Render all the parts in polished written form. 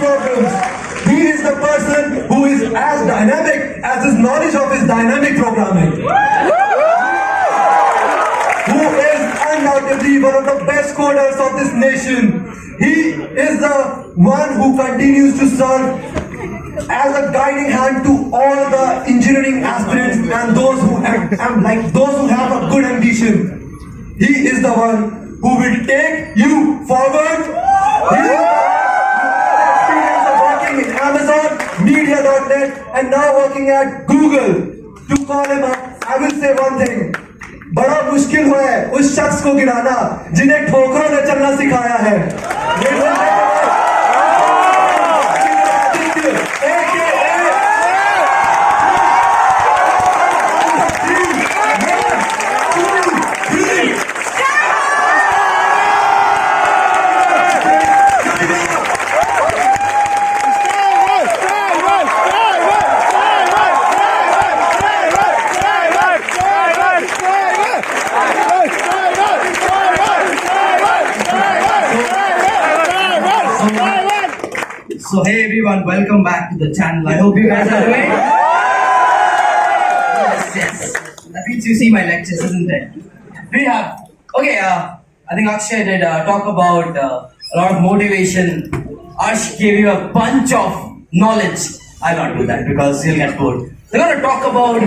problems. He is the person who is as dynamic as his knowledge of his dynamic programming. Who is undoubtedly one of the best coders of this nation. He is the one who continues to serve as a guiding hand to all the engineering aspirants and those who have a good ambition. He is the one who will take you forward. He is the experience of working in Amazon, Media.net, and now working at Google. To call him up, I will say one thing. बड़ा मुश्किल हुआ है उस शख्स को गिराना जिन्हें ठोकरों ने चलना सिखाया है। So hey everyone, welcome back to the channel. I hope you guys are doing. Yes. That means you see my lectures, isn't it? We have. Okay. I think Akshay did talk about a lot of motivation. Ash gave you a bunch of knowledge. I'll not do that because you'll get bored. We're gonna talk about.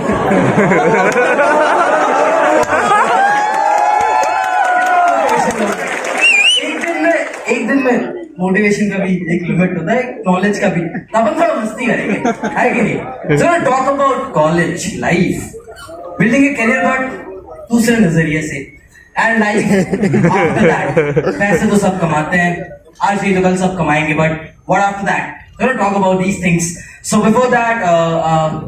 एक दिन में motivation का भी एक limit होता है, knowledge का भी। अपन थोड़ा मस्ती करेंगे, है कि नहीं? So let's talk about college life, building a career but दूसरे नजरिए से, and life after that. पैसे तो सब कमाते हैं, आज नहीं तो कल सब कमाएंगे, but what after that? We're going to talk about these things. So before that,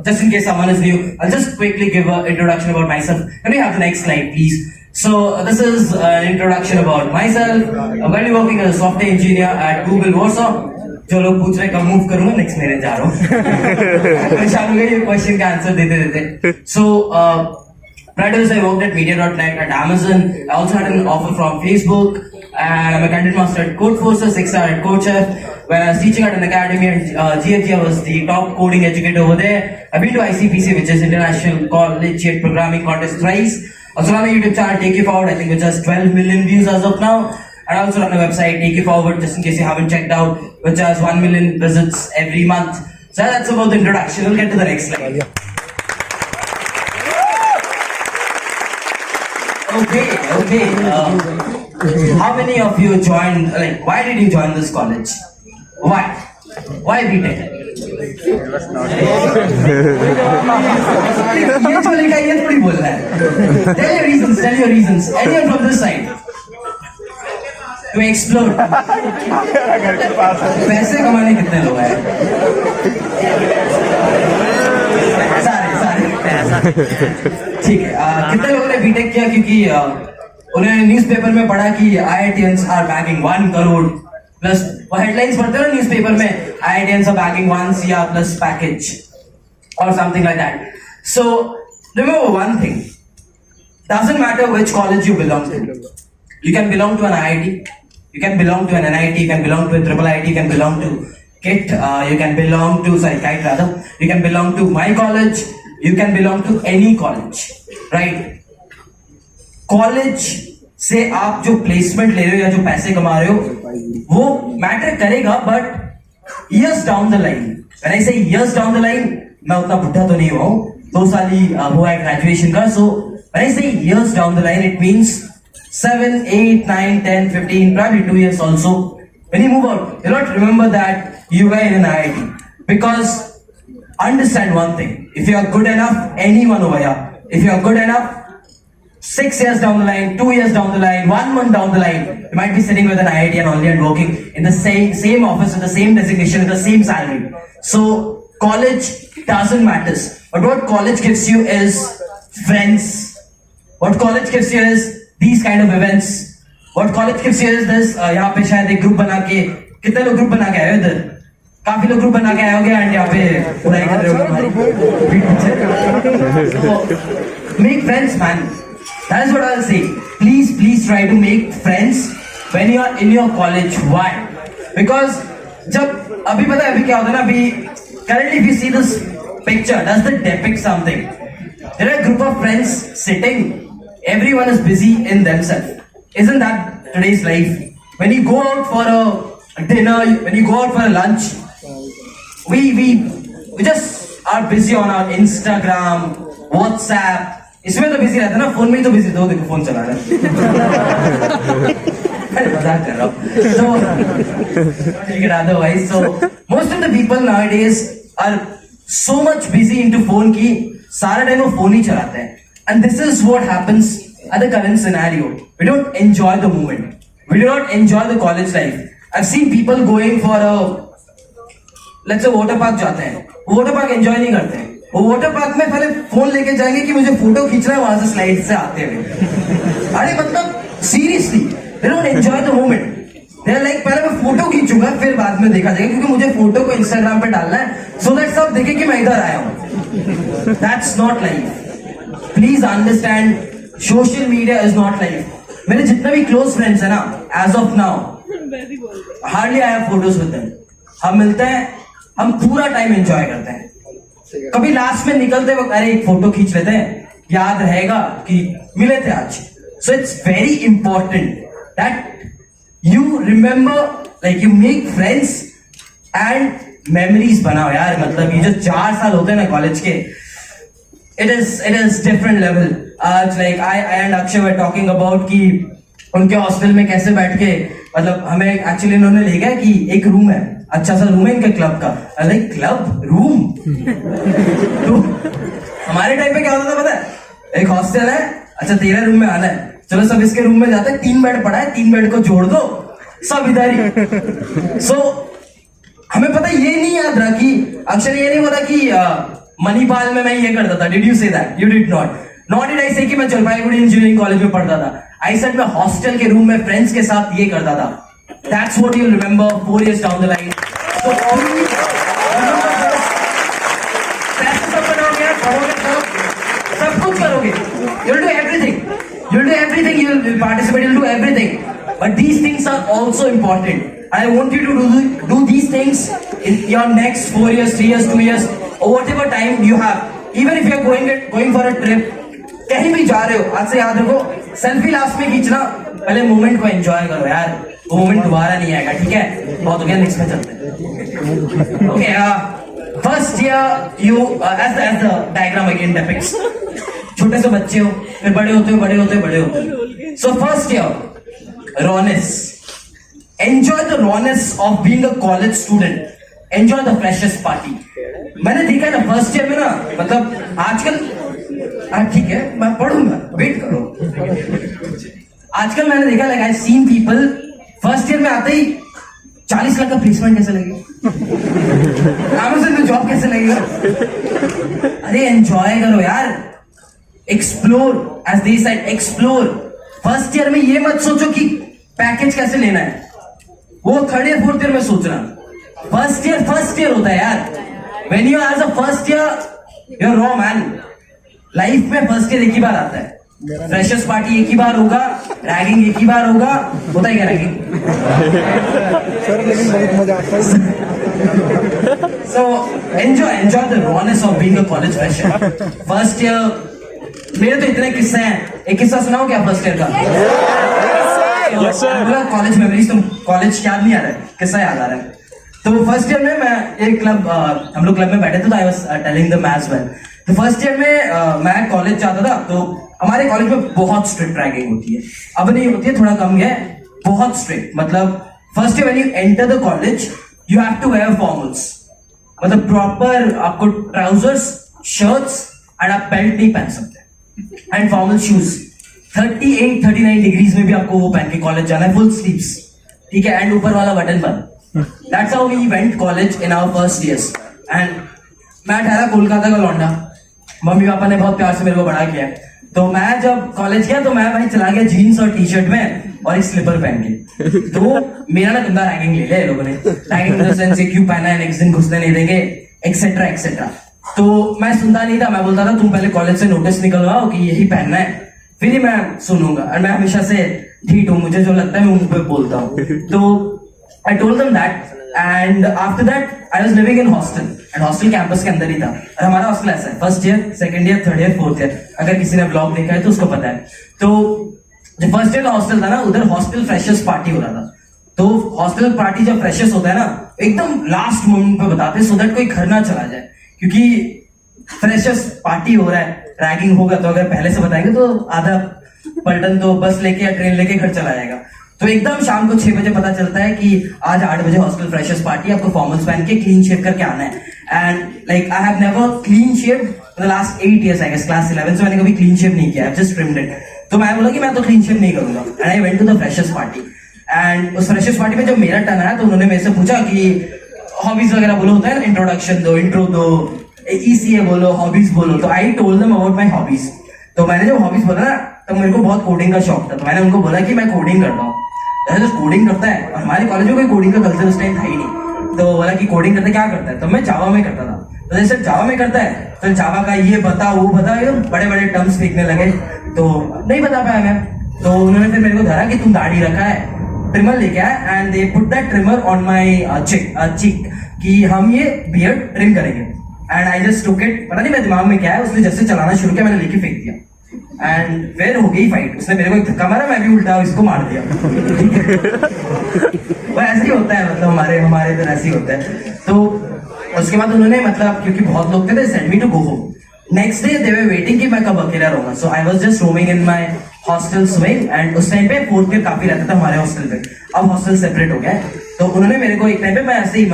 just in case someone is new, I'll just quickly give an introduction about myself. Can we have the next slide, please? So this is an introduction about myself. I'm currently working as a software engineer at Google Warsaw. जो लोग पूछ रहे कब move करूँगा, next मेरे जा रहा हूँ। परेशान हो गए ये क्वेश्चन का आंसर देते देते। So prior to this, I worked at Media.net at Amazon. I also had an offer from Facebook, and I'm a content master at Codeforces, 6-star at CodeChef. When I was teaching at an academy at GFG, I was the top coding educator over there. I've been to ICPC, which is International Collegiate Programming Contest thrice. Also run a YouTube channel, Take You Forward, I think which has 12 million views as of now. And I also run a website, Take You Forward, just in case you haven't checked out, which has 1 million visits every month. So that's about the introduction. We'll get to the next slide. Okay. How many of you joined, why did you join this college? Why BTech? ये थोड़ी बोल रहा है. Tell your reasons. Anyone from this side? To explore. पैसे कमाने कितने लोग हैं? सारे. ठीक है. कितने लोगों ने बीटेक किया क्योंकि उन्होंने न्यूज़पेपर में पढ़ा कि IITians are bagging 1 crore plus वो हेडलाइंस पढ़ते हो न्यूज़पेपर में IITians are bagging 1 CR plus package or something like that. So remember one thing, doesn't matter which college you belong to. You can belong to an IIT, you can belong to an NIT, you can belong to a triple IT, you can belong to KIT, you can belong to KIT rather, you can belong to my college, you can belong to any college, right? College से आप जो placement ले रहे हो या जो पैसे कमा रहे हो वो मैटर करेगा, but years down the line, when I से ईयर्स डाउन द लाइन, मैं उतना बुढ़ा तो नहीं हुआ हूं, 2 साल ही हुआ है ग्रेजुएशन का. सो व्हेन आई से years down the line, it means 7, 8, 9, 10, 15, probably 2 years also. When you move out, you'll not remember that you were in an IIT, because understand one thing, if you are good enough, anyone over here, if you are good enough, 6 years down the line, 2 years down the line, 1 month down the line, you might be sitting with an IIT only and working in the same office with the same designation, with the same salary. So college doesn't matter. But what college gives you is friends. What college gives you is these kind of events. What college gives you is this. यहाँ पे शायद एक group बना के, कितने लोग group बना के आए हो इधर? काफी लोग ग्रुप बना के आए होंगे एंड यहाँ पे बुराई कर रहे हो. Make friends, man. That is what I'll say. Please try to make friends when you are in your college. Why? Because जब अभी पता है अभी क्या होता है ना, अभी currently if you see this picture, does it depict something? There are a group of friends sitting, everyone is busy in themselves. Isn't that today's life? When you go out for a dinner, when you go out for a lunch, we just are busy on our Instagram, WhatsApp. इसमें तो busy रहता है ना, phone में ही तो busy, दो देखो phone चला रहा है। मैं मजाक कर रहा हूँ। So take it otherwise. So most of the people nowadays are so much busy into phone की सारा टाइम वो फोन ही चलाते हैं। And this is what happens at the current scenario. We don't enjoy the moment. We do not enjoy the college life. I've seen people going for a, let's say water park जाते हैं, water park enjoy नहीं करते हैं, वो water park में पहले phone लेके जाएंगे कि मुझे फोटो खींचना है वहां से स्लाइड से आते हुए। अरे मतलब seriously they don't enjoy the moment. They are like पहले मैं फोटो खींचूंगा फिर बाद में देखा जाएगा, क्योंकि मुझे फोटो को इंस्टाग्राम पे डालना है सो दैट सब देखे कि मैं इधर आया हूं। That's not life. Please understand, social media is not life. मेरे जितने भी क्लोज फ्रेंड्स है ना, as of now hardly I have photos with them. हम मिलते हैं, हम पूरा टाइम एंजॉय करते हैं। कभी लास्ट में निकलते वक्त अरे एक फोटो खींच लेते हैं, याद रहेगा कि मिले थे आज। So it's very important that you remember, like you make friends and memories बनाओ यार। मतलब ये जो 4 साल होते हैं ना कॉलेज के, इट इज डिफरेंट लेवल। आज like I and Akshay were talking about कि उनके हॉस्टल में कैसे बैठ के, मतलब हमें एक्चुअली इन्होंने ले गया कि एक रूम है, अच्छा सा रूम है इनके क्लब का। अरे क्लब रूम तो हमारे टाइम पे क्या होता था पता है, एक हॉस्टल है, अच्छा तेरा रूम में आना है, चलो सब इसके रूम में जाते हैं, 3 बेड पड़ा है, 3 बेड को जोड़ दो, सब इधर ही। सो हमें पता ये नहीं याद रहा कि अक्षर ये नहीं बोला कि मणिपाल में मैं ये करता था। Did you say that? You did not. Not did I से कि मैं जलपाईगुड़ी इंजीनियरिंग कॉलेज में पढ़ता था। आई सेड मैं हॉस्टल के रूम में फ्रेंड्स के साथ ये करता था। That's what you'll remember 4 years down the line. So please remember this. पैसे सब बनाओगे यार, पढ़ोगे सब कुछ करोगे। You'll do everything. You'll do everything. You'll participate. You'll do everything. But these things are also important. I want you to do these things in your next 4 years, 3 years, 2 years, or whatever time you have. Even if you're going for a trip, कहीं भी जा रहे हो, आज से याद रखो, selfie last में खींचना, पहले मोमेंट को एंजॉय करो यार। वो मोमेंट दोबारा नहीं आएगा, ठीक है? बहुत हो गया, नेक्स्ट में चलते हैं। Okay, first year you as the diagram again depicts, छोटे से बच्चे हो, फिर बड़े होते हो, बड़े होते हो, बड़े होते हो। So first year rawness, enjoy the rawness of being a college student, enjoy the freshest party. मैंने देखा ना फर्स्ट ईयर में ना, मतलब आजकल ठीक है मैं पढ़ूंगा, वेट करो। आजकल मैंने देखा, like I seen people first year में आते ही 40 लाख का प्लेसमेंट कैसे लगेगा, अमेज़न में जॉब कैसे लगेगा। अरे एंजॉय करो यार, explore, as they said explore. First year में ये मत सोचो कि पैकेज कैसे लेना है, वो 3rd या 4th ईयर में सोचना। फर्स्ट ईयर होता है यार। When you are as a first year you are raw man. Life में फर्स्ट ईयर एक ही बार आता है, फ्रेशर्स पार्टी एक ही बार होगा, रैगिंग एक ही बार होगा। होता है क्या रैगिंग? सर लेकिन बहुत मजा आता है। So enjoy the rawness of being a college fresher. First year मेरे तो इतने किस्से हैं, एक किस्सा सुनाओ क्या फर्स्ट ईयर का? Yes, sir. कॉलेज मेमोरीज, तो कॉलेज याद नहीं आ रहा है, किस्सा याद आ रहा है। तो फर्स्ट ईयर में मैं एक क्लब, हम लोग क्लब में बैठे थे, तो I was telling them as well. तो फर्स्ट ईयर में मैं कॉलेज जाता था, तो हमारे कॉलेज में बहुत स्ट्रिक्ट रैगिंग होती है। अब नहीं होती है, थोड़ा कम है, बहुत स्ट्रिक्ट। मतलब first year when you enter the college you have to wear formals, मतलब प्रॉपर आपको ट्राउजर्स, शर्ट्स एंड आप बेल्ट नहीं पहन सकते, एंड फॉर्मल शूज। 38-39 डिग्रीज में भी आपको वो पहन के कॉलेज जाना है, फुल स्लीव्स, ठीक है, एंड ऊपर वाला बटन बंद। That's how we went college in our first years. And मैं ठहरा कोलकाता का लौंडा, मम्मी पापा ने बहुत प्यार से मेरे को बड़ा किया। तो मैं जब कॉलेज गया तो मैं भाई चला गया जीन्स और टी शर्ट में और एक स्लीपर पहन के। तो मेरा ना गंदा रैगिंग ले लिया लोगों ने, रैगिंग इन द सेंस क्यों पहना है, नेक्स्ट दिन घुसने नहीं देंगे, एक्सेट्रा एक्सेट्रा। तो मैं सुनता नहीं था, मैं बोलता था तुम पहले कॉलेज से नोटिस निकलवाओ कि यही पहनना है, फिर ही मैं सुनूंगा। और मैं हमेशा से ठीक हूँ, मुझे जो लगता है मैं मुंह पे बोलता हूँ। तो I told them that and after that I was living in hostel and hostel campus के अंदर ही था और हमारा हॉस्टल ऐसा है first year, second year, third year, fourth year. अगर किसी ने ब्लॉग देखा है तो उसको पता है. तो जो फर्स्ट ईयर का हॉस्टल था ना, उधर हॉस्टल फ्रेशर्स पार्टी हो रहा था. तो हॉस्टल पार्टी जब फ्रेशर्स होता है ना, एकदम लास्ट मोमेंट पे बताते हैं सो दैट कोई घर ना चला जाए, क्योंकि फ्रेशर्स पार्टी हो रहा है, रैगिंग होगा. तो अगर पहले से बताएंगे तो आधा पलटन तो बस लेके या ट्रेन लेके घर चला जाएगा. तो एकदम शाम को 6 बजे पता चलता है कि आज 8 बजे हॉस्टल फ्रेशर्स पार्टी, आपको फॉर्मल्स पहन के क्लीन शेव करके आना है. And like I have never clean shave for the last 8 years, I guess class 11 से मैंने कभी क्लीन शेव नहीं किया, जस्ट ट्रिम्ड इट. तो मैं बोला कि मैं तो क्लीन शेव नहीं करूंगा and I went to the freshers party. And उस फ्रेशर्स पार्टी में जब मेरा टर्न आया तो उन्होंने मेरे से पूछा कि हॉबीज वगैरह बोलो, होता है ना, इंट्रोडक्शन दो, इंट्रो दो, ECA बोलो, हॉबीज बोलो. तो I told them about my hobbies. तो मैंने जब हॉबीज बोला ना, तो मेरे को बहुत कोडिंग का शौक था. तो मैंने उनको बोला कि मैं कोडिंग करता हूँ. तो कोडिंग करता है, और हमारे कॉलेज में कोई कोडिंग का कल्चर उस टाइम था ही नहीं. तो बोला कि कोडिंग करते क्या करता है, तो मैं जावा में करता था. तो जैसे जावा में करता है तो जावा का ये बता वो बता, ये बड़े बड़े टर्म्स फेंकने लगे. तो नहीं बता पाया मैं. तो उन्होंने फिर मेरे को धरा कि तुम दाढ़ी रखा है, ट्रिमर लेके आया, and they put that trimmer on my cheek कि हम ये बियर्ड ट्रिम करेंगे. And I just took it, पता नहीं मेरे दिमाग में क्या है, उसने जैसे चलाना शुरू किया, मैंने लेके फेंक दिया. एंड फिर हो गई फाइट. उसने मेरे को एक धक्का मारा, मैं भी उल्टा इसको मार दिया. वो ऐसे ही होता है, मतलब हमारे इधर ऐसे ही होता है. तो उसके बाद उन्होंने, मतलब क्योंकि बहुत लोग थे, send me to go home. Next day they were waiting कि मैं कब अकेला रहूंगा. So I was just roaming in my hostel swing. And उस टाइम पे फोर्थ ईयर काफी रहता था हमारे हॉस्टल पे. अब हॉस्टल सेपरेट हो गया है. तो उन्होंने मेरे को एक टाइम पे, मैं ऐसे ही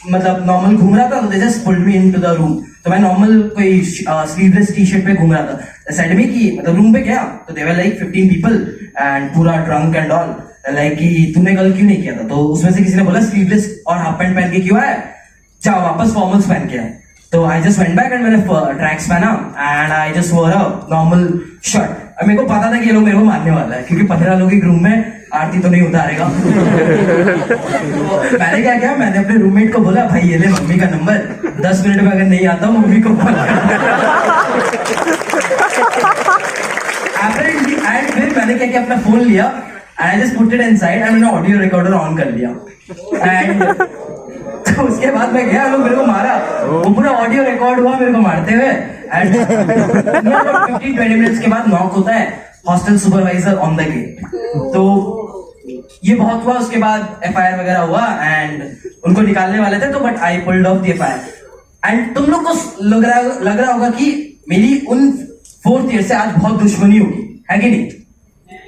मतलब नॉर्मल घूम रहा था, तो they just pulled me into the room. तो मैं नॉर्मल कोई स्लीवलेस टी-शर्ट पे घूम रहा था. सेड मी कि मतलब रूम पे गया तो दे वर लाइक 15 पीपल एंड पूरा ड्रंक एंड ऑल, लाइक कि तूने कल क्यों नहीं किया था. तो उसमें से किसी ने बोला स्लीवलेस और हाफ पैंट पहन के क्यों आया, जाओ वापस फॉर्मल्स पहन के आए. तो I just went back and मैंने ट्रैक्स पहना एंड आई जस्ट वोर अ नॉर्मल शर्ट. अब मेरे को पता था कि ये लोग मेरे को मारने वाला है, क्योंकि 15 लोग एक रूम में, आरती तो नहीं उतारेगा. तो मैंने क्या किया, मैंने अपने रूममेट को बोला, भाई ये ले मम्मी का नंबर, 10 मिनट में अगर नहीं आता हूँ मम्मी को कॉल कर. एंड फिर मैंने क्या किया, अपना फोन लिया and I just put it inside and मैंने ऑडियो रिकॉर्डर ऑन कर लिया. एंड तो उसके बाद मैं गया, लोग मेरे को मारा, वो पूरा ऑडियो रिकॉर्ड हुआ मेरे को मारते हुए. एंड 15-20 मिनट्स के बाद नॉक होता है, hostel supervisor on the gate. तो ये बहुत हुआ. उसके बाद FIR वगैरह हुआ एंड उनको निकालने वाले थे, तो but I pulled off the FIR. And तुम लोग को लग रहा होगा कि मेरी उन 4th ईयर से आज बहुत दुश्मनी होगी, है कि नहीं.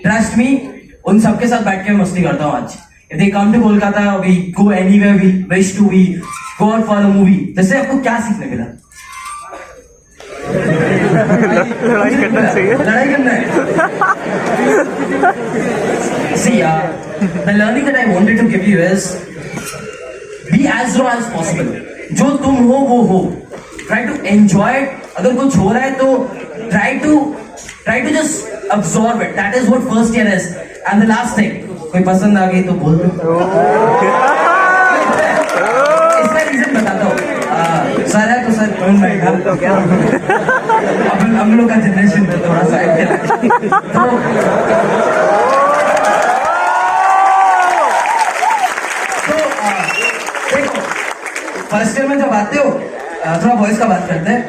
ट्रस्ट मी, उन सबके साथ बैठ के मस्ती करता हूँ आज. If they come to Kolkata, we go anywhere we wish to, we go out for a movie. जैसे आपको क्या सीखने मिला? लड़ाई करना चाहिए. लड़ाई करना है. See, the learning that I wanted to give you is be as raw as possible. जो तुम हो वो हो. Try to enjoy it. अगर कुछ हो रहा है तो try to just absorb it. That is what first year is. And the last thing, कोई पसंद आ गई तो बोल दो. इसका रीजन बताता हूँ. सर है तो सर कौन बैठा, तो क्या हम लोग का जनरेशन में थोड़ा सा तो देखो, फर्स्ट ईयर में जब आते हो, थोड़ा वॉइस का बात करते हैं.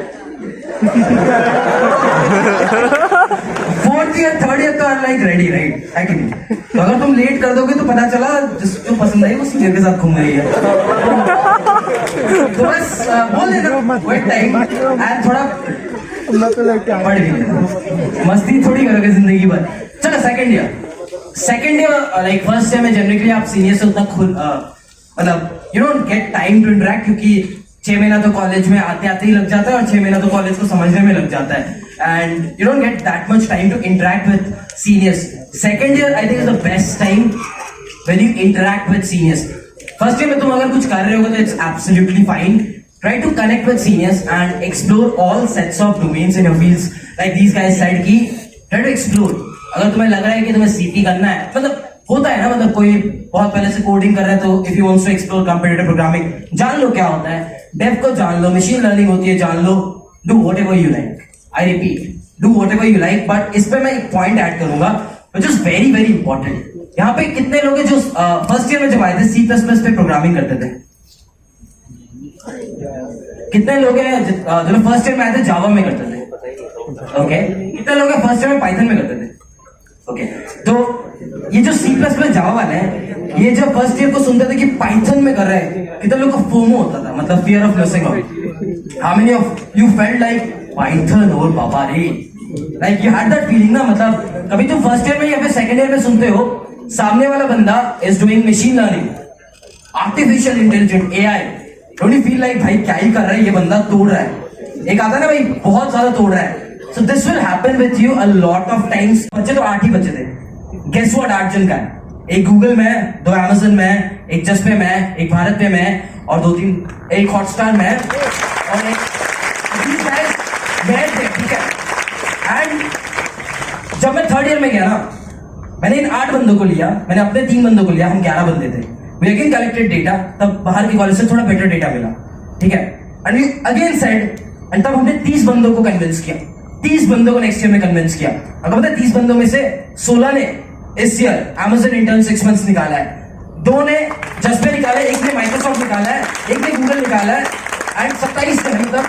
4th ईयर 3rd ईयर तो आर लाइक रेडी, राइट, है कि नहीं. तो अगर तुम लेट कर दोगे तो पता चला जिसको पसंद आई वो सीनियर के साथ घूम रही है. तो बस बोल देना वेट टाइम एंड थोड़ा पढ़ लीजिए, मस्ती थोड़ी करोगे जिंदगी भर. चलो second year like first year में जनरली आप सीनियर से उतना खुल मतलब you don't get time to interact, क्योंकि 6 महीना तो कॉलेज में आते आते ही लग जाता है और 6 महीना तो कॉलेज को समझने में लग जाता है. And you don't get that much time to interact with seniors. Second year, I think, is the best time when you interact with seniors. First year में तुम अगर कुछ कर रहे हो तो it's absolutely fine. Try to connect with seniors and explore all sets of domains in your fields. Like these guys said कि try to explore. अगर तुम्हें लग रहा है कि तुम्हें CP करना है, मतलब होता है ना, मतलब कोई बहुत पहले से कोडिंग कर रहा है तो if you want to explore competitive programming, जान लो क्या होता है, डेव को जान लो, मशीन लर्निंग होती है जान लो. Do whatever you like. I repeat, do whatever you like, but इस पे मैं एक पॉइंट ऐड करूंगा which is very very important. यहाँ पे कितने लोग हैं जो फर्स्ट ईयर में जब आए थे C++ पे प्रोग्रामिंग करते थे? कितने लोग हैं जो फर्स्ट ईयर में आए थे जावा में करते थे? ओके कितने लोग हैं फर्स्ट ईयर में पाइथन में करते थे? ओके तो ये जो C++ जावा वाले हैं, ये जब फर्स्ट ईयर को सुनते थे कि पाइथन में कर रहे हैं, कितने लोग को फोमो होता था, मतलब fear of missing out? How many of you felt like Python और बाबा रे, like you had that feeling ना? मतलब कभी तुम फर्स्ट ईयर में या फिर सेकंड ईयर में सुनते हो सामने वाला बंदा is doing machine learning, artificial intelligent, AI, don't you feel like भाई क्या ही कर रहा है ये बंदा, तोड़ रहा है? एक आता ना भाई बहुत ज्यादा तोड़ रहा है. So this will happen with you a lot of times. बच्चे तो 8 ही बच्चे थे. Guess what 8 जन का है? एक गूगल में, 2 Amazon में, एक जस्पे में, एक भारत पे में और 2-3 एक हॉटस्टार में और एक ठीक है. एंड जब मैं थर्ड ईयर में गया ना, मैंने इन 8 बंदों को लिया, मैंने अपने 3 बंदों को लिया, हम 11 बंदे थे. We again collected data, तब बाहर के कॉलेज से थोड़ा बेटर डेटा मिला, ठीक है. And we again said, and तब हमने 30 बंदों को कन्विंस किया, 30 बंदों को नेक्स्ट ईयर में कन्विंस किया. अगर पता है 30 बंदों में से 16 ने इस ईयर Amazon इंटर्न 6 मंथ्स निकाला है, 2 ने जस्पे निकाला है, 1 ने माइक्रोसॉफ्ट निकाला है, 1 ने गूगल निकाला है. एंड 27 जन, मतलब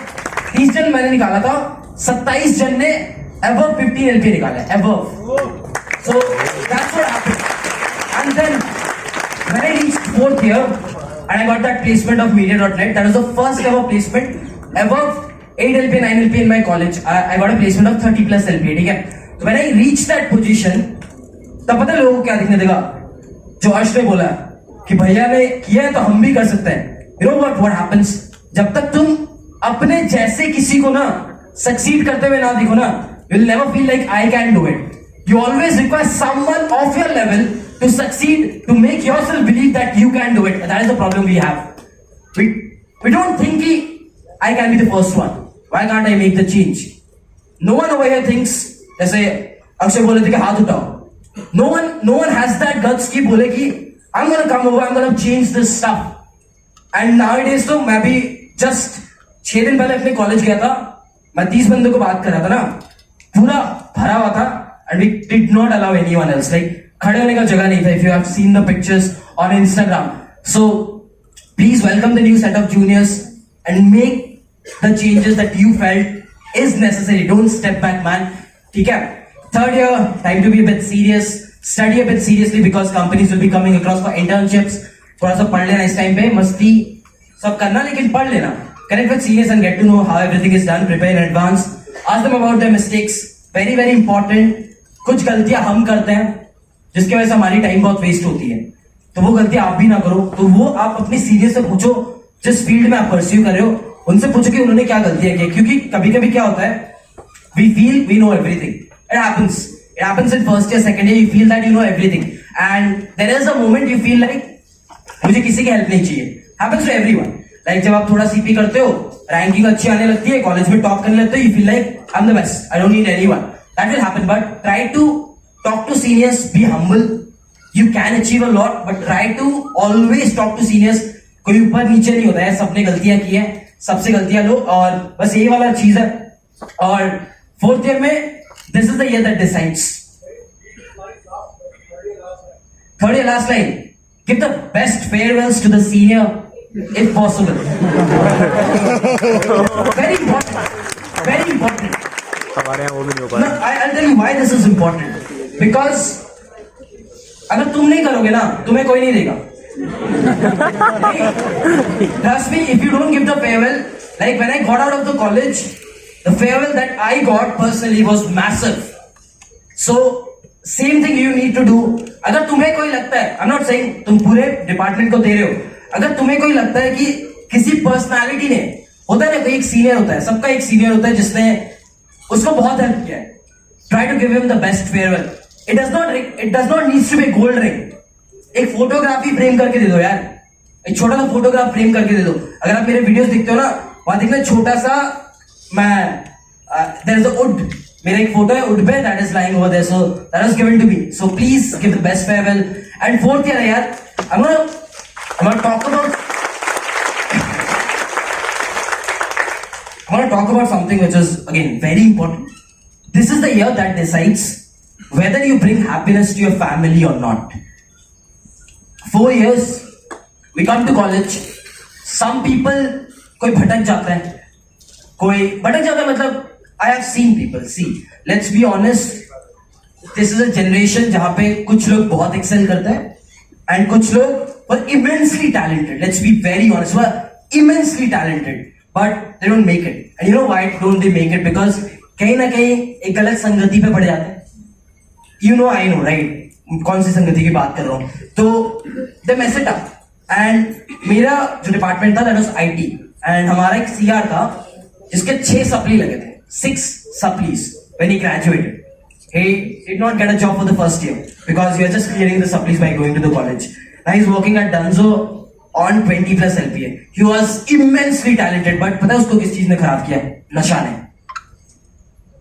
30 जन मैंने निकाला था, 27 जन ने above 15 LPA निकाला है, above. So that's what happened. And then when I reached 4th year and I got that placement of media.net, that was the first ever placement above 8 LPA, 9 LPA in my college. I got a placement of 30 plus LPA, ठीक है. So when I reached that position, तब पता है लोगों को क्या दिखने देगा? जो अर्श ने बोला कि भैया ने किया है तो हम भी कर सकते हैं. You know what happens? जब तक तुम अपने जैसे किसी को ना succeed करते हुए ना देखो ना, you'll never feel like I can do it. You always require someone of your level to succeed, to make yourself believe that you can do it. That is the problem we have. We don't think I can be the first one. Why can't I make the change? No one over here thinks, जैसे अक्षय बोले थे कि हाथ उठाओ. No one has that guts कि बोले कि I'm gonna come over, I'm gonna change this stuff. And nowadays तो मैं भी just 6 दिन पहले अपने कॉलेज गया था, मैं 30 बंदों को बात कर रहा था ना, पूरा भरा हुआ था. And we did not allow anyone else. Like खड़े होने का जगह नहीं था. If you have seen the pictures on Instagram, so please welcome the new set of juniors and make the changes that you felt is necessary. Don't step back, man. ठीक है. Third year, time to be a bit serious. Study a bit seriously because companies will be coming across for internships. थोड़ा सा पढ़ लेना इस time पे, मस्ती सब करना लेकिन पढ़ लेना. Connect with seniors and get to know how everything is done. Prepare in advance. Ask them about their mistakes. Very very important. कुछ गलतियां हम करते हैं जिसकी वजह से हमारी टाइम बहुत वेस्ट होती है, तो वो गलतियां आप भी ना करो. तो वो आप अपने सीनियर से पूछो, जिस फील्ड में आप परस्यू कर रहे हो उनसे पूछो कि उन्होंने क्या गलतियां की. क्योंकि कभी कभी क्या होता है, we feel we know everything. It happens in first year second year, you feel that you know everything and there is a moment you feel like मुझे किसी की हेल्प नहीं चाहिए. Happens to everyone. लाइक जब आप थोड़ा CP करते हो, रैंकिंग अच्छी आने लगती है, कॉलेज में टॉप करने लगते हो, you feel like I am the best, I don't need anyone. That will happen, but try to talk to seniors, be humble. You can achieve a lot, but try to always talk to seniors. कोई ऊपर नीचे नहीं होता है, सबने गलतियां की है, सबसे गलतियां लो, और बस यही वाला चीज है. और 4th year में this is the year that decides. 3rd year last line. Give the best farewells to the senior if possible. Very important. Very important. हमारे यहाँ वो भी नहीं हो पा No, I'll tell you why this is important. Because अगर तुम नहीं करोगे ना, तुम्हें कोई नहीं देगा. Trust me, if you don't give the farewell, like when I got out of the college, the farewell that I got personally was massive. So same thing you need to do. अगर तुम्हें कोई लगता है, I'm not saying तुम पूरे department को दे रहे हो, अगर तुम्हें कोई लगता है कि किसी पर्सनालिटी ने, होता है ना कोई एक सीनियर होता है, सबका एक सीनियर होता है जिसने उसको बहुत हेल्प किया है, try to give him the best farewell. It does not needs to be gold ring. एक फोटोग्राफी फ्रेम करके दे दो यार, एक छोटा सा फोटोग्राफ फ्रेम करके दे दो. अगर आप मेरे वीडियोस देखते हो ना, वहां देखना छोटा सा मैं देयर इज अ वुड, मेरा एक फोटो है वुड पे, that is lying over there, so that was given to me. So please give the best farewell. And 4th year यार, I am gonna talk about I want to talk about something which is again very important. This is the year that decides whether you bring happiness to your family or not. 4 years, we come to college. Some people, कोई भटक जाता है, मतलब I have seen people. See, let's be honest. This is a generation जहाँ पे कुछ लोग बहुत excel करते हैं and कुछ लोग were immensely talented. Let's be very honest, were immensely talented, but they don't make it. And you know why don't they make it? Because कहीं ना कहीं एक गलत संगति पे पड़ जाते हैं. You know, I know, right? कौन सी संगति की बात कर रहा हूँ? तो they mess it up. And मेरा जो डिपार्टमेंट था that was IT. And हमारा एक CR था जिसके 6 सप्ली लगे थे. 6 supplies when he graduated. He did not get a job for the first year because he was just clearing the supplies by going to the college. Now he's working at Dunzo on 20 plus LPA. He was immensely talented, but पता है उसको किस चीज ने खराब किया? नशा ने.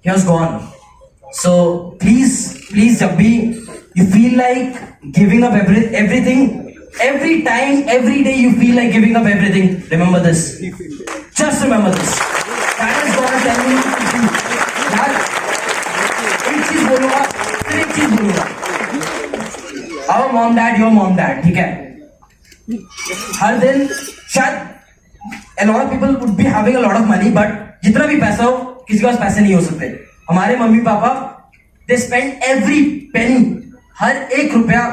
He was gone. So please जब भी you feel like giving up everything, every time, every day you feel like giving up everything, remember this. Just remember this. That is what I'm telling you to do. एक चीज बोलूंगा. Our mom dad, your mom dad, ठीक है? हर दिन शायद a lot of people would be having a lot of money, but जितना भी पैसा हो किसी के पास पैसे नहीं हो सकते. हमारे mummy papa they spend every penny, हर 1 रुपया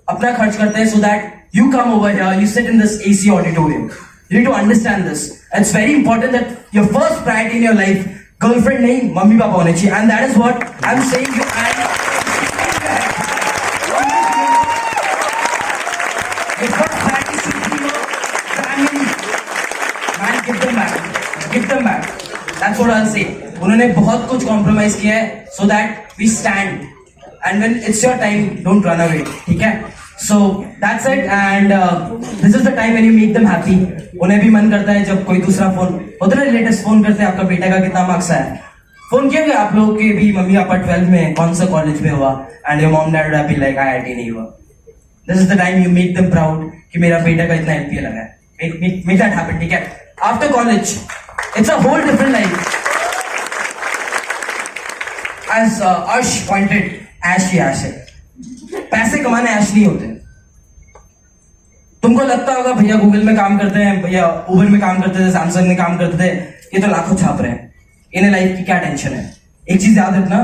अपना खर्च करते हैं so that you come over here, you sit in this AC auditorium. You need to understand this. It's very important that your first priority in your life, girlfriend नहीं, mummy papa होने चाहिए. And that is what I'm saying to you. And your first priority should be your family. Man, give them back. That's what I'll say. उन्होंने बहुत कुछ compromise किया है so that we stand. And when it's your time, don't run away. ठीक है? So that's it. And this is the time when you make them happy. उन्हें भी मन करता है जब कोई दूसरा फोन होता है, लेटेस्ट फोन करते हैं, आपका बेटा का कितना मार्क्स आया. फोन किया गया आप लोग के भी मम्मी पापा 12 में कौन सा कॉलेज में हुआ, and your mom dad would be like IIT नहीं हुआ. This is the time you make them proud कि मेरा बेटा का इतना LPA लगा है. Make that happen. ठीक है? After college it's a whole different life. As Arsh pointed, ऐश ही ऐश है. पैसे कमाने ऐश नहीं होते. तुमको लगता होगा भैया गूगल में काम करते हैं, भैया उबर में काम करते थे, सैमसंग में काम करते थे, ये तो लाखों छाप रहे हैं, इन्हें लाइफ की क्या टेंशन है. एक चीज याद रखना,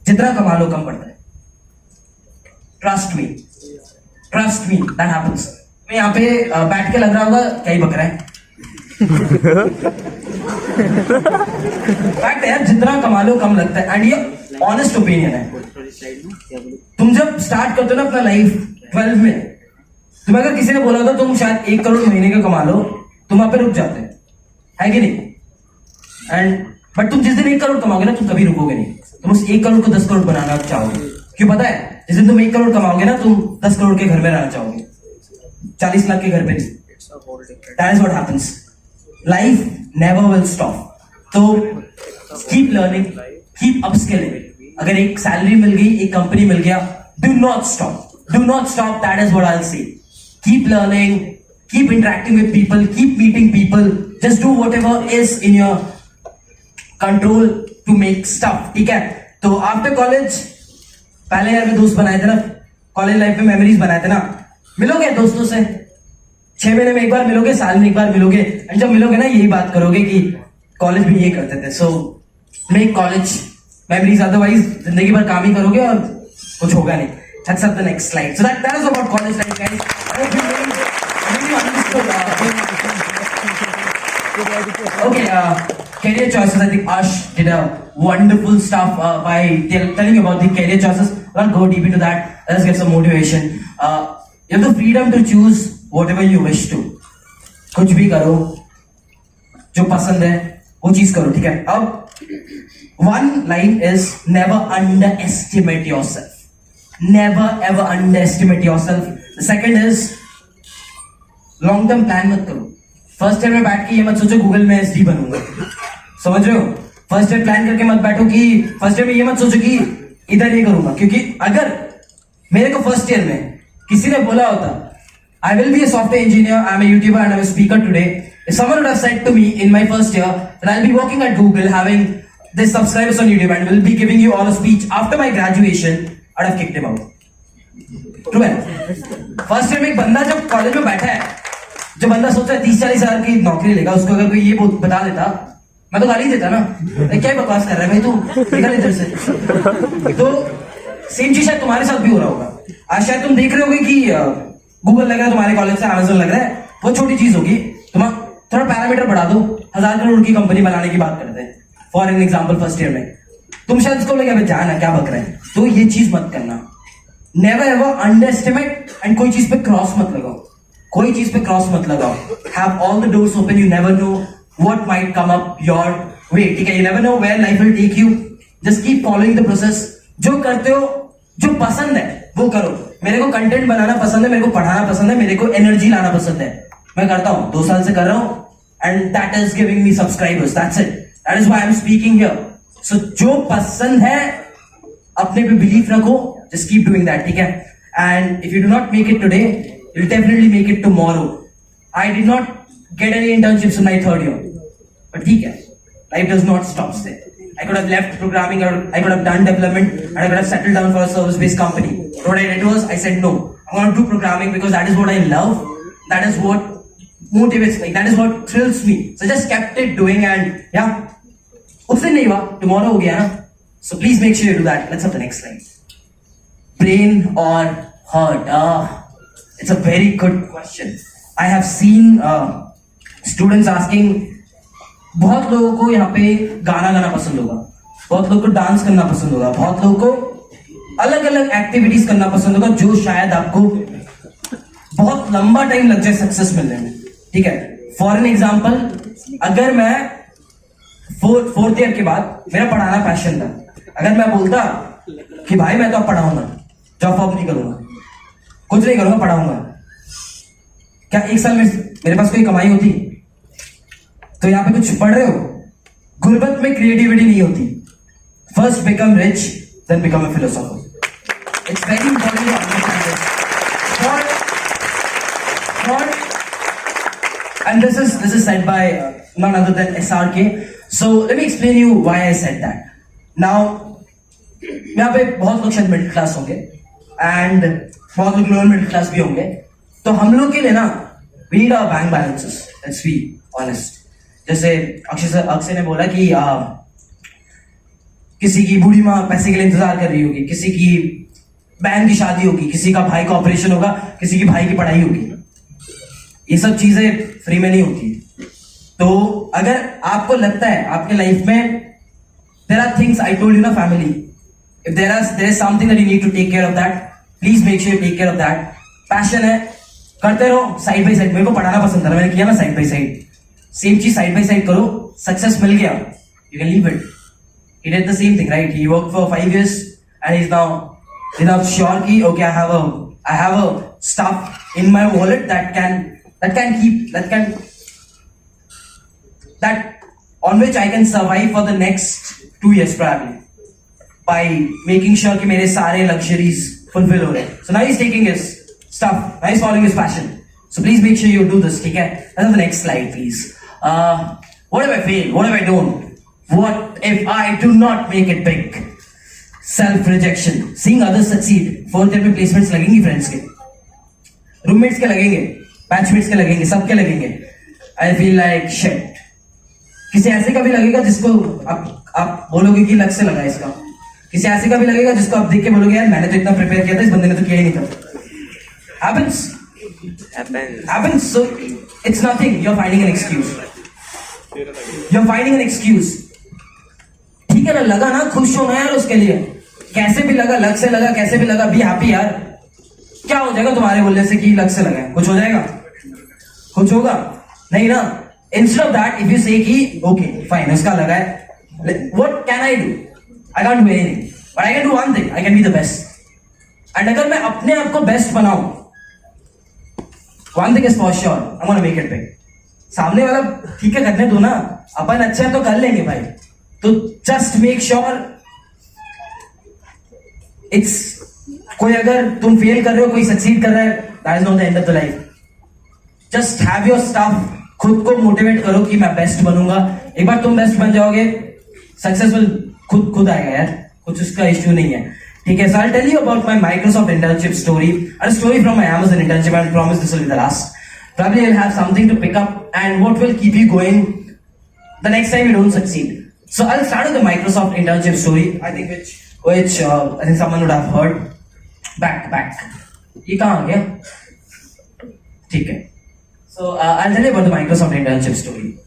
जितना कमा लो कम पड़ता है. Trust me, that happens. मैं यहाँ पे बैठ के लग रहा होगा क्या ही बक रहा है. फैक्ट है यार, जितना कमा लो कम लगता है. एंड ये ऑनेस्ट ओपिनियन है. तुम जब स्टार्ट करते हो ना अपना लाइफ 12 में, तुम्हें अगर किसी ने बोला था तुम शायद 1 करोड़ महीने का कमा लो, तुम वहां पे रुक जाते हैं, है कि नहीं? एंड बट तुम जिस दिन 1 करोड़ कमाओगे ना, तुम कभी रुकोगे नहीं. तुम उस 1 करोड़ को 10 करोड़ बनाना चाहोगे. क्यों पता है? जिस दिन तुम 1 करोड़ कमाओगे ना, तुम 10 करोड़ के घर में रहना चाहोगे, 40 लाख के घर पे नहीं. That is what happens. Life never will stop. तो कीप लर्निंग, कीप अपस्किलिंग. अगर एक सैलरी मिल गई, एक कंपनी मिल गया, do not stop. That is what I will say. Keep learning, keep interacting with people, keep meeting people. Just do whatever is in your control to make stuff. ठीक है? तो after college पहले यार में दोस्त बनाए थे ना, कॉलेज लाइफ में मेमोरीज बनाए थे ना. मिलोगे दोस्तों से 6 महीने में एक बार मिलोगे, साल में एक बार मिलोगे. एंड जब मिलोगे ना, यही बात करोगे कि कॉलेज में ये करते थे. So make college memories, otherwise जिंदगी भर काम ही करोगे और कुछ होगा नहीं. That's up the next slide. So that is about college life, guys. I hope you really understood. Okay, career choices. I think Ash did a wonderful stuff by telling you about the career choices. I'll go deep into that. Let's get some motivation. You have the freedom to choose whatever you wish to. कुछ भी करो, जो पसंद है वो चीज करो. ठीक है? अब one line is never underestimate yourself. Never ever underestimate yourself. The second is long term plan मत करो. फर्स्ट ईयर में बैठ के ये मत सोचो गूगल में SD बनूंगा. समझ रहे हो? फर्स्ट ईयर प्लान करके मत बैठो कि फर्स्ट ईयर में ये मत सोचो कि इधर ये करूंगा. क्योंकि अगर मेरे को फर्स्ट ईयर में किसी ने बोला होता I will be a software engineer, I'm a YouTuber and I'm a speaker today, if someone would have said to me in my first year that I'll be working at Google, having this subscribers on YouTube and will be giving you all a speech after my graduation, I'd have kicked him out. True. First year में एक बंदा जब college में बैठा है, जो बंदा सोच रहा है 30-40 हजार की नौकरी लेगा, उसको अगर कोई ये बता देता, मैं तो गाली देता ना, क्या बकवास कर रहा है भाई तू, निकल इधर से। तो सेम चीज शायद तुम्हारे साथ भी हो रहा होगा। आज शायद तुम देख रहे होगे कि गूगल लग रहा है तुम्हारे कॉलेज से, अमेजोन लग रहा है, वो छोटी चीज होगी। तुम थोड़ा पैरामीटर बढ़ा दो, 1000 करोड़ की कंपनी बनाने की बात करते हैं for an example first year में, तुम शायद इसको लगे जाना क्या बक रहे हैं। तो ये चीज मत करना, never ever under estimate, and कोई चीज पे क्रॉस मत लगाओ, कोई चीज पे क्रॉस मत लगाओ। Have all the doors open, you never know what might come up your way, ठीक है, you never know where life will take you, just keep following the process. जो करते हो, जो पसंद है वो करो। मेरे को कंटेंट बनाना पसंद है, मेरे को पढ़ाना पसंद है, मेरे को एनर्जी लाना पसंद है, मैं करता हूं, 2 साल से कर रहा हूं, and that is giving me subscribers, that's it, that is why I am speaking here. So जो पसंद है अपने पे बिलीफ रखो, जस्ट कीप डूइंग दैट, ठीक है। And if you do not make it today, you will definitely make it tomorrow. I did not get any internships in my third year, but ठीक है, life does not stop there. I could have left programming, or I could have done development, and I could have settled down for a service-based company. What I did was, I said no, I'm going to do programming because that is what I love, that is what motivates me, that is what thrills me. So just kept it doing, and yeah, उस दिन नहीं हुआ, tomorrow हो गया ना. So please make sure you do that. Let's have the next slide. Brain or heart? It's a very good question. I have seen students asking, बहुत लोगों को यहाँ पे गाना गाना पसंद होगा, बहुत लोगों को डांस करना पसंद होगा, बहुत लोगों को अलग अलग एक्टिविटीज करना पसंद होगा, जो शायद आपको बहुत लंबा टाइम लग जाए सक्सेस मिलने में, ठीक है। फॉर एन एग्जाम्पल, अगर मैं फोर्थ ईयर के बाद मेरा पढ़ाना पैशन था, अगर मैं बोलता कि भाई मैं तो अब पढ़ाऊंगा, जॉब वॉब नहीं करूंगा, कुछ नहीं करूंगा, पढ़ाऊंगा, क्या 1 साल में मेरे पास कोई कमाई होती? तो यहाँ पे कुछ पढ़ रहे हो, गुर्बत में क्रिएटिविटी नहीं होती। First become rich, then become a philosopher. It's very important to understand this. And this is said by none other than SRK. So let me explain you why I said that. Now, यहाँ पे बहुत लोग शायद middle class होंगे, and बहुत लोग lower middle class भी होंगे। तो हम लोग के लिए ना, we need our bank balances. Let's be honest. जैसे अक्षय ने बोला कि किसी की बूढ़ी माँ पैसे के लिए इंतजार कर रही होगी, किसी की बहन की शादी होगी, किसी का भाई का ऑपरेशन होगा, किसी की भाई की पढ़ाई होगी। ये सब चीजें फ्री में नहीं होती। तो अगर आपको लगता है आपके लाइफ में there are things, I told you ना family, if there is something that you need to take care of that, please make sure you take care of that. Passion है, करते रहो साइड बाई साइड। मेरे को पढ़ाना पसंद था, मैंने किया ना साइड बाई साइड, सेम चीज साइड बाई साइड करो, सक्सेस मिल गया, you can leave it. He did the same thing, right? He worked for 5 years and he's now sure कि okay, I have a stuff in my wallet that on which I can survive for the next 2 years probably, by making sure कि मेरे सारे luxuries fulfill हो रहे हैं. So now he's taking his stuff, now he's following his passion. So please make sure you do this, ठीक है? Let's have the next slide, please. What if I fail? What if I don't? What if I do not make it big? Self-rejection. Seeing others succeed. 4th year में placements लगेंगी friends के, roommates के लगेंगे, batchmates के लगेंगे, सबके लगेंगे. I feel like shit. किसी ऐसे का भी लगेगा जिसको आप बोलोगे कि लग से लगा इसका. किसी ऐसे का भी लगेगा जिसको आप देख के बोलोगे यार मैंने तो इतना प्रिपेयर किया था, इस बंदे ने तो किया ही नहीं था. Happens. So it's nothing. You're finding an excuse. ठीक है ना, लगा ना, खुश हो ना यार उसके लिए. कैसे भी लगा, लग से लगा, कैसे भी लगा, बी हैप्पी यार. क्या हो जाएगा तुम्हारे बोलने से कि लग से लगा? कुछ हो जाएगा? कुछ होगा नहीं ना. Instead of that, if you say कि ओके फाइन, उसका लगा है, what can I do? I can't do anything, but I can do one thing, I can be the best. And अगर मैं अपने आप को बेस्ट बनाऊं, one thing is for sure, I want to make it big. सामने वाला ठीक है करने दो ना, अपन अच्छा तो कर लेंगे भाई. तो जस्ट मेक श्योर इट्स, कोई अगर तुम फेल कर रहे हो, कोई सक्सीड कर रहा है, that is not the end of the life. Just have your stuff. खुद को मोटिवेट करो कि मैं बेस्ट बनूंगा. एक बार तुम बेस्ट बन जाओगे, सक्सेसफुल खुद आएगा यार, कुछ उसका इश्यू नहीं है. ठीक है, so I'll tell you about my Microsoft internship story and a story from my Amazon internship. I promise this will be the last. Probably you'll have something to pick up and what will keep you going the next time you don't succeed. So I'll start with the Microsoft internship story. I think which I think someone would have heard. Back. ये कहाँ आ गया? ठीक है. So I'll tell you about the Microsoft internship story.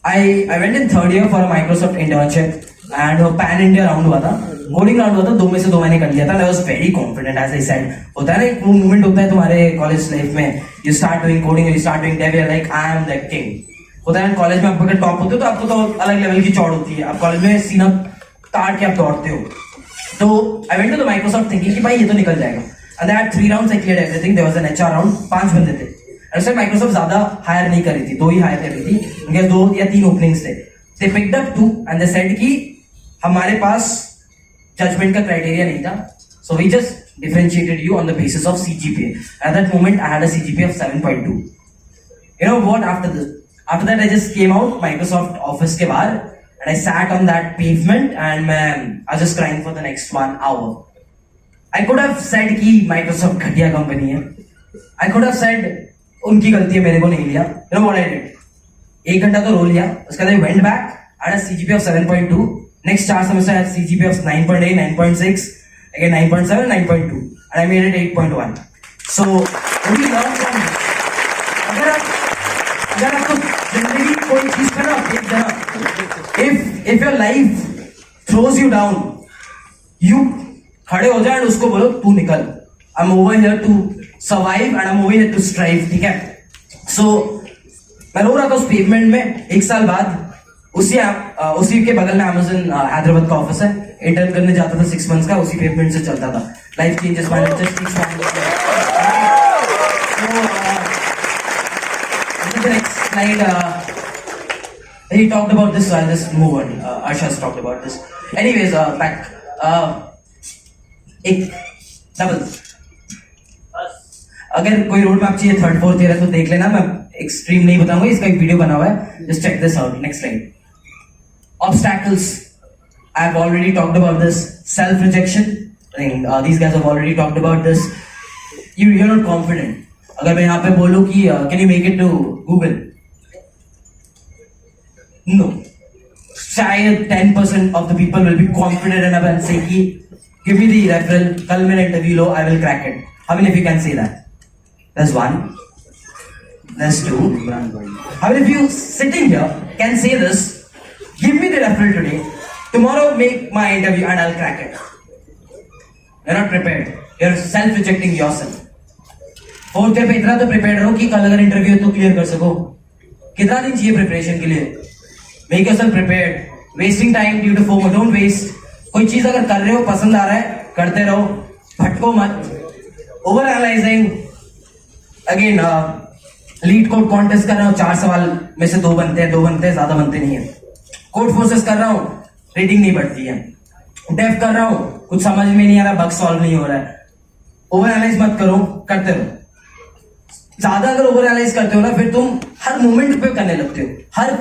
I went in third year for a Microsoft internship and pan India round हुआ था, coding round हुआ था, 2 में से 2 मैंने कर लिया था. I was very confident as I said. होता है ना एक मोमेंट होता है तुम्हारे कॉलेज लाइफ में, you start doing coding, you start doing dev, you're like I am the king. होता है कॉलेज में आप अगर टॉप होते हो तो आपको तो अलग लेवल की चौड़ होती है, आप कॉलेज में सीना ताड़ के आप दौड़ते हो. तो I went to the Microsoft thinking कि भाई ये तो निकल जाएगा. And they had 3 rounds, I cleared everything. There was an HR round, 5 बंदे थे. और सर माइक्रोसॉफ्ट ज्यादा हायर नहीं कर रही थी, 2 ही हायर कर रही थी, उनके 2 या 3 ओपनिंग्स थे. They picked up 2 and they said कि हमारे पास जजमेंट का क्राइटेरिया नहीं था, so we just differentiated you on the basis of CGPA. At that moment I had a CGPA of 7.2. You know what, after that I just came out Microsoft office के बाहर and I sat on that pavement and I was just crying for the next 1 hour. I could have said कि Microsoft घटिया company है, I could have said उनकी गलती है, मेरे को नहीं लिया. You know what I did? 1 घंटा तो रो लिया, उसके बाद I went back, I had a CGPA of 7.2. Next 4 semester I had CGPA of 9.8, 9.6, again 9.7, 9.2, and I made it 8.1. So what do you learn from this? अगर आपको जिंदगी कोई चीज पे ना एक जगह, if your life throws you down, you खड़े हो जाए और उसको बोलो तू निकल. I'm over here to survive and I'm over here to strive. ठीक है. So मैं रो रहा था उस पेवमेंट में. 1 साल बाद उसी के बगल में Amazon हैदराबाद का ऑफिस है. इंटर्न करने जाता था 6 months का, उसी पेवमेंट से चलता था. Life changes my just teach the next slide. He talked about this, so I'll just move on. Arsha's talked about this. Anyways, back. एक डबल, अगर कोई रोड मैप चाहिए 3rd 4th ईयर है तो देख लेना. मैं एक्सट्रीम नहीं बताऊंगा, इसका एक वीडियो बना हुआ है, just check this out. Next slide. Obstacles, I have already talked about this. Self rejection, I think these guys have already talked about this. You're not confident. अगर मैं यहाँ पे बोलूँ कि can you make it to Google? No. शायद 10% of the people will be confident enough and say कि give me the referral, कल मेरा interview low, I will crack it. How many of you can say that? There's 1. There's 2. How many of you sitting here can say this? Give me the referral today. Tomorrow make my interview and I'll crack it. You're not prepared. You're self-rejecting yourself. 4th year पे इतना तो prepared रहो कि कल अगर interview तो clear कर सको. कितना दिन चाहिए प्रिपरेशन के लिए? Make yourself prepared. Wasting time due to FOMO, don't waste. कोई चीज अगर कर रहे हो, पसंद आ रहा है, करते रहो, भटको मत. Over analysing, again leet code contest कर रहा हूँ, 4 सवाल में से 2 बनते हैं, ज्यादा बनते नहीं है. कोड फोर्सेस कर रहा हूँ, रेटिंग नहीं बढ़ती है. डेव कर रहा हूँ, कुछ समझ में नहीं आ रहा, बग सॉल्व नहीं हो रहा है. ओवर एनालाइज मत करो, करते रहो. ज्यादा अगर ओवर एनालाइज करते हो ना, फिर तुम हर मोमेंट पे करने लगते हो, हर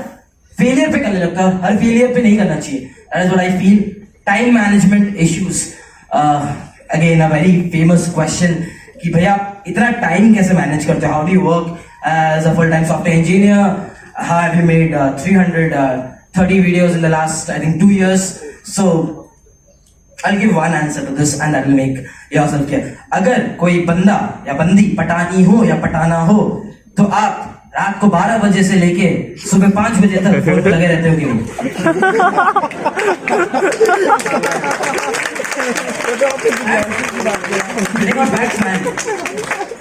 फेलियर पे करने लगता हो. हर फेलियर पे नहीं करना चाहिए. That is what I feel. Time management issues, again a very famous question कि भैया आप इतना टाइम कैसे मैनेज करते हो? How do you work as a full time software engineer? How have you made 330 videos in the last I think 2 years? So I'll give one answer to this and that will make yourself clear. अगर कोई बंदा या बंदी पटानी हो या पटाना हो तो आप रात को 12 बजे से लेके सुबह 5 बजे तक फोन पे लगे रहते हो कि नहीं?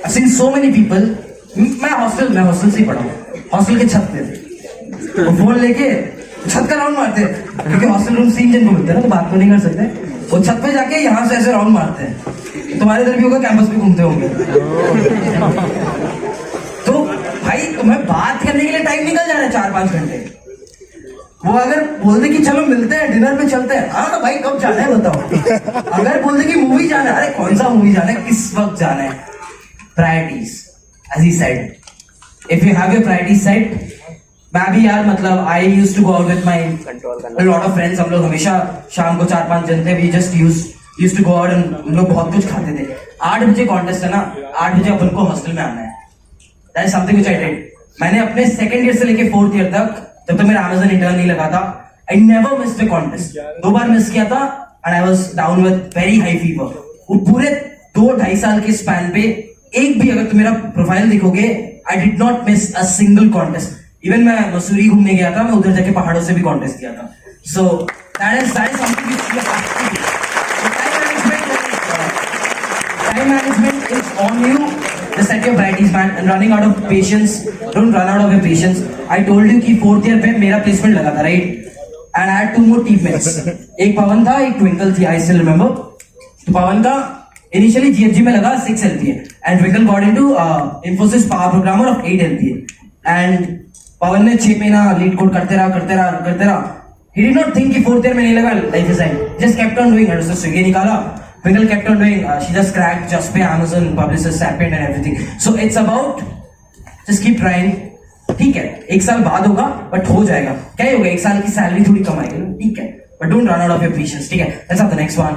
I've seen so many people. मैं हॉस्टल से ही पढ़ा हूँ. हॉस्टल के छत पे थे, वो फोन लेके छत का राउंड मारते हैं, क्योंकि हॉस्टल रूम 3 जन को मिलते हैं ना, तो बात तो नहीं कर सकते. वो छत पे जाके यहाँ से ऐसे राउंड मारते हैं. तुम्हारे इधर भी होगा, कैंपस पे घूमते होंगे. तो भाई तुम्हें बात करने के लिए टाइम निकल जा रहा है 4-5 घंटे. वो अगर बोल दे कि चलो मिलते हैं, डिनर पे चलते हैं, हाँ तो भाई कब जाना है बताओ. अगर बोल दे कि मूवी जाना है, अरे कौन सा मूवी जाना है, किस वक्त जाना है? Priorities, as he said. If you have your priorities set, मैं भी यार मतलब I use to go out with my lot of friends. हम लोग हमेशा शाम को 4-5 जन थे. We just use to go out and हम लोग बहुत कुछ खाते थे. 8 बजे कॉन्टेस्ट है ना, 8 बजे अपन को हॉस्टल में आना है. That is something which I did. मैंने अपने सेकंड ईयर से लेके 4th ईयर तक, जब तक मेरा Amazon इंटर्न नहीं लगा था, I never missed a contest. 2 bar miss किया था and I was down with very high fever. वो पूरे 2-2.5 साल के स्पैन पे एक भी, अगर तुम मेरा प्रोफाइल देखोगे, I did not miss a single contest. Even मैं मसूरी घूमने गया था, मैं उधर जाके पहाड़ों से भी कॉन्टेस्ट किया था. So that is something which you have to do. Time management is on you. Just set your priorities, man. And running out of patience, don't run out of your patience. I told you कि 4th year पे मेरा placement लगा था, right? And I had 2 more teammates. एक पवन था, एक twinkle थी. I still remember. तो पवन का initially GFG में लगा 6 LPA, and Twinkle got into Infosys Power Programmer of 8 LPA. And पवन ने 6 महीना लीड कोड करते रहा. He did not think कि 4th year में नहीं लगा, life is end. Just kept on doing. उसने स्विगी निकाला. Twinkle kept on doing. She just cracked JustPay, Amazon, Publicis, Sapient and everything. So it's about just keep trying. ठीक है, 1 साल बाद होगा, but हो जाएगा. क्या ही होगा, 1 साल की सैलरी थोड़ी कम आएगी, ठीक है. But don't run out of your patience. ठीक है. Let's have the next one.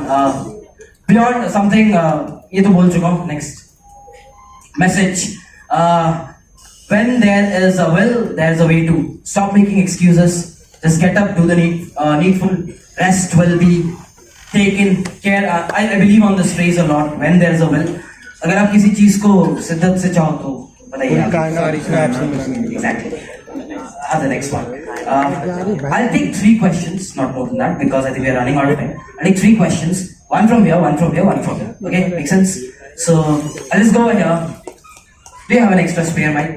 Beyond something. ये तो बोल चुका हूँ. Next message. When there is a will, there is a way to. Stop making excuses. Just get up, do the needful. Rest will be taken care. I believe on this phrase a lot. When there is a will. अगर आप किसी चीज को शिद्दत से चाहो तो बताइए. Exactly. The next one. I'll take 3 questions, not more than that, because I think we are running out of time. I'll take 3 questions. One from here, one from here, one from here. Okay, makes sense. So I'll just go over here. Do you have an extra spare mic?